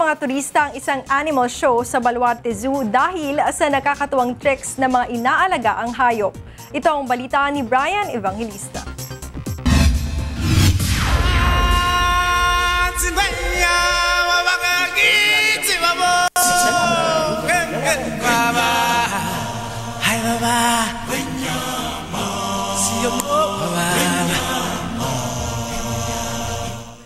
mga turista ang isang animal show sa Baluarte Zoo dahil sa nakakatuwang tricks na mga inaalaga ang hayop. Ito ang balita ni Brian Evangelista.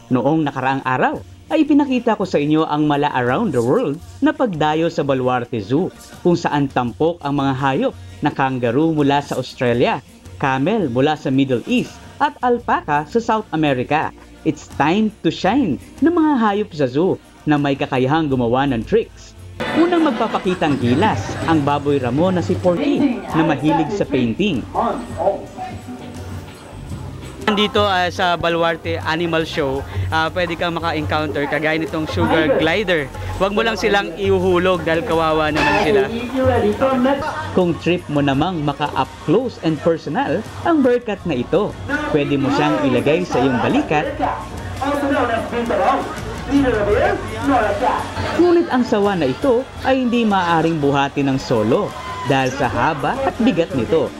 Noong nakaraang araw ay ipinakita ko sa inyo ang mala around the world na pagdayo sa Baluarte Zoo kung saan tampok ang mga hayop na kangaroo mula sa Australia, camel mula sa Middle East at alpaca sa South America. It's time to shine ng mga hayop sa zoo na may kakayahang gumawa ng tricks. Unang magpapakitang gilas ang baboy Ramon na si Porky na mahilig sa painting. Dito sa Baluarte Animal Show, pwede kang maka-encounter kagaya nitong sugar glider. Huwag mo lang silang ihuhulog dahil kawawa naman sila. Kung trip mo namang maka-up close and personal ang bearcat na ito, pwede mo siyang ilagay sa iyong balikat. Ngunit ang sawa na ito ay hindi maaaring buhati ng solo dahil sa haba at bigat nito.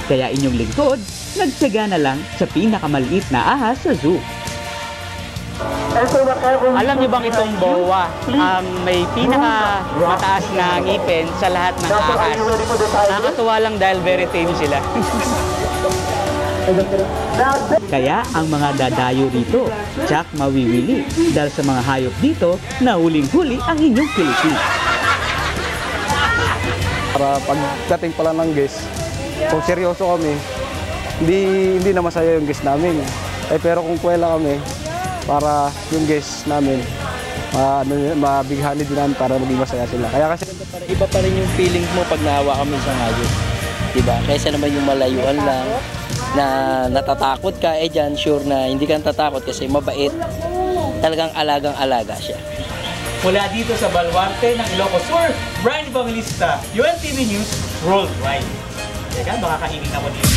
Kaya inyong lingkod, nagtyaga na lang sa pinakamaliit na ahas sa zoo. Alam niyo bang itong boa ang may pinakamataas na ngipin sa lahat ng ahas? Nakakatuwa lang dahil very tame sila. Kaya ang mga dadayo dito, tsak mawiwili dahil sa mga hayop dito na huling-huli ang inyong kiliti. Para pagdating pala ng guest, kung seryoso kami, hindi na masaya yung guest namin. Pero kung kuwela kami, para yung guest namin, mabighani din namin para maging masaya sila. Kaya kasi iba pa rin yung feelings mo pag nahawa kami sa hayop. Diba? Kaysa naman yung malayuan lang, na natatakot ka, dyan sure na hindi ka natatakot kasi mabait. Talagang alagang-alaga siya. Mula dito sa Baluarte ng Ilocos Sur, Brian Evangelista, UNTV News Worldwide. Teka, baka kainin ako dito.